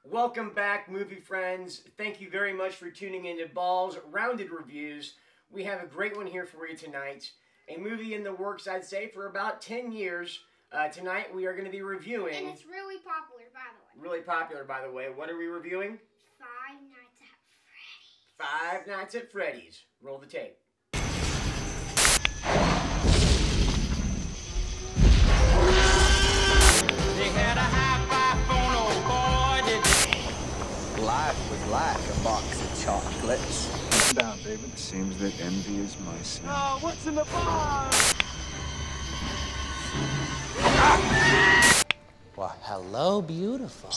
Welcome back, movie friends. Thank you very much for tuning into Ball's Rounded Reviews. We have a great one here for you tonight. A movie in the works, I'd say, for about 10 years. Tonight we are going to be reviewing... And it's really popular, by the way. Really popular, by the way. What are we reviewing? Five Nights at Freddy's. Five Nights at Freddy's. Roll the tape. They had a high-five phone, oh boy, did they. Life was like a box of chocolates. Calm down, David. It seems that envy is my sin. Oh, what's in the box? Well, hello, beautiful.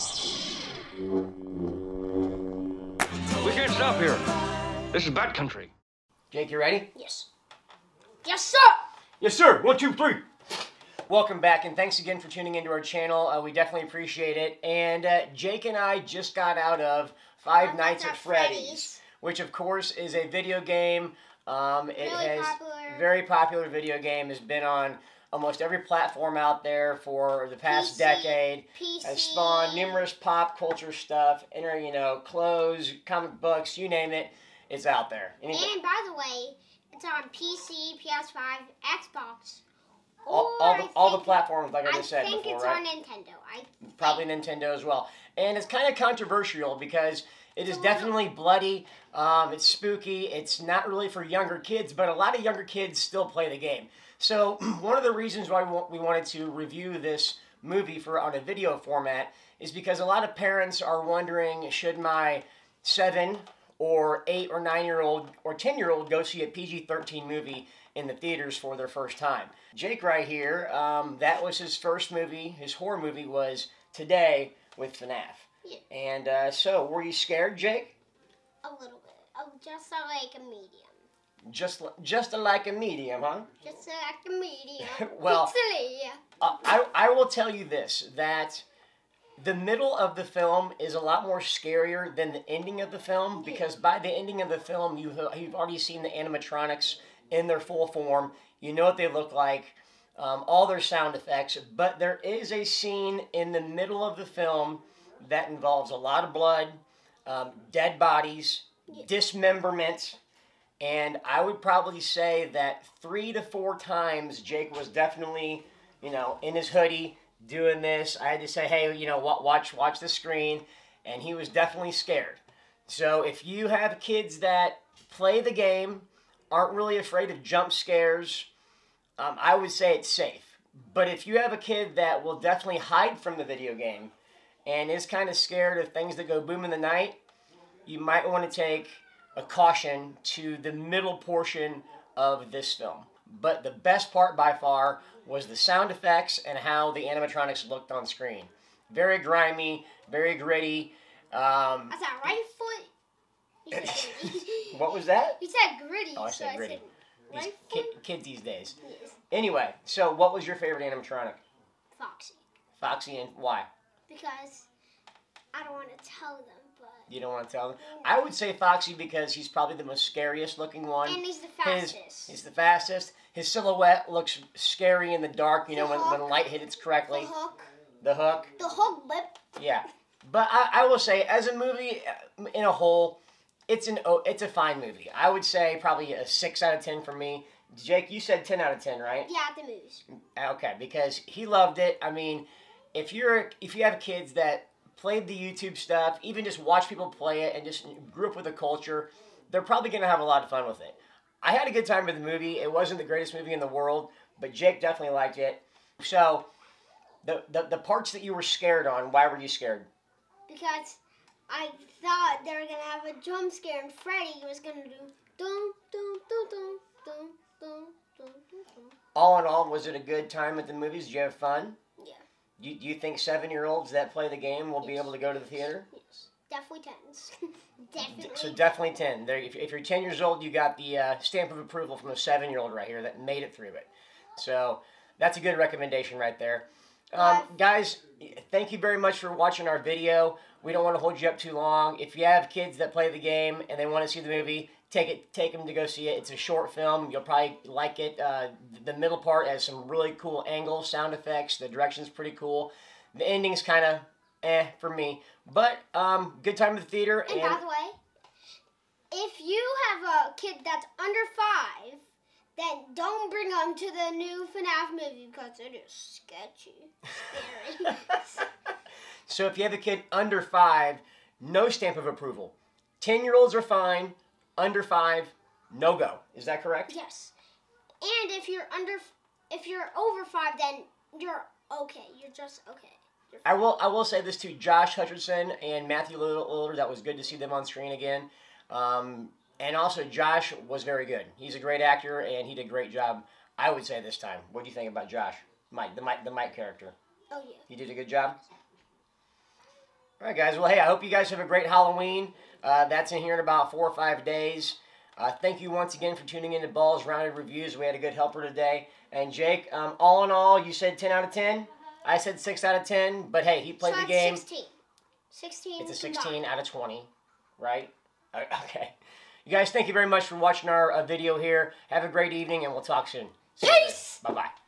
We can't stop here. This is bad country. Jake, you ready? Yes. Yes, sir! Yes, sir. 1, 2, 3. Welcome back, and thanks again for tuning into our channel. We definitely appreciate it. And Jake and I just got out of Five Nights at Freddy's, which, of course, is a video game. Very popular video game. Has been on almost every platform out there for the past decade. PC. Has spawned numerous pop culture stuff, clothes, comic books, you name it, it's out there. And by the way, it's on PC, PS5, Xbox. All the platforms, like I just said before, I think it's on Nintendo. Probably Nintendo as well. And it's kind of controversial because it is definitely bloody, it's spooky, it's not really for younger kids, but a lot of younger kids still play the game. So one of the reasons why we wanted to review this movie on a video format is because a lot of parents are wondering, should my 7 or 8 or 9-year-old or 10-year-old go see a PG-13 movie in the theaters for their first time? Jake right here, that was his first movie, his horror movie was Today with FNAF. Yeah. And so, were you scared, Jake? A little bit. Oh, just like a medium. Just like a medium, huh? Just like a medium. Well, Pixely. I will tell you this, that the middle of the film is a lot more scarier than the ending of the film, because by the ending of the film, you've already seen the animatronics in their full form. You know what they look like, all their sound effects, but there is a scene in the middle of the film that involves a lot of blood, dead bodies, dismemberment, and I would probably say that 3 to 4 times Jake was definitely, in his hoodie doing this. I had to say, hey, watch the screen, and he was definitely scared. So if you have kids that play the game, aren't really afraid of jump scares, I would say it's safe. But if you have a kid that will definitely hide from the video game and is kind of scared of things that go boom in the night, you might want to take a caution to the middle portion of this film. But the best part by far was the sound effects and how the animatronics looked on screen. Very grimy, very gritty. That's that right foot? You said What was that? You said gritty. Oh, I said gritty. Right foot? Kids these days. Yes. Anyway, so what was your favorite animatronic? Foxy. Foxy, and why? Because I don't want to tell them, but... You don't want to tell them? I would say Foxy because he's probably the most scariest looking one. And he's the fastest. He's the fastest. His silhouette looks scary in the dark, when the light hits correctly. The hook. The hook. The hook lip. Yeah. But I will say, as a movie in a whole, it's a fine movie. I would say probably a 6 out of 10 for me. Jake, you said 10 out of 10, right? Yeah, at the movies. Okay, because he loved it. I mean, if you have kids that played the YouTube stuff, even just watch people play it and just grew up with the culture, they're probably going to have a lot of fun with it. I had a good time with the movie. It wasn't the greatest movie in the world, but Jake definitely liked it. So, the parts that you were scared on, why were you scared? Because I thought they were going to have a jump scare and Freddy was going to do dum dum dum dum dum dum dum dum. All in all, was it a good time at the movies? Did you have fun? Yeah. Do you think 7-year-olds that play the game will be able to go to the theater? Yes. Definitely 10s. Definitely. So definitely 10. If you're 10 years old, you got the stamp of approval from a 7-year-old right here that made it through it. So that's a good recommendation right there. Guys, thank you very much for watching our video. We don't want to hold you up too long. If you have kids that play the game and they want to see the movie, take them to go see it. It's a short film. You'll probably like it. The middle part has some really cool angles, sound effects. The direction's pretty cool. The ending's kind of for me. But good time at the theater. And by the way, if you have a kid that's under 5, then don't bring them to the new FNAF movie because it is sketchy, scary. So if you have a kid under 5, no stamp of approval. 10-year-olds are fine. Under 5, no go. Is that correct? Yes. And if you're over 5, then you're okay. You're just okay. I will say this too. Josh Hutcherson and Matthew Lillard, that was good to see them on screen again. And also, Josh was very good. He's a great actor, and he did a great job, I would say, this time. What do you think about Josh? Mike, the Mike character. Oh, yeah. He did a good job? All right, guys. Well, hey, I hope you guys have a great Halloween. That's in here in about 4 or 5 days. Thank you once again for tuning in to Balls Rounded Reviews. We had a good helper today. And Jake, all in all, you said 10 out of 10? I said 6 out of 10, but hey, he played the game. 16. 16. It's a 16 out of 20, right? Okay. You guys, thank you very much for watching our video here. Have a great evening, and we'll talk soon. Peace! Bye-bye.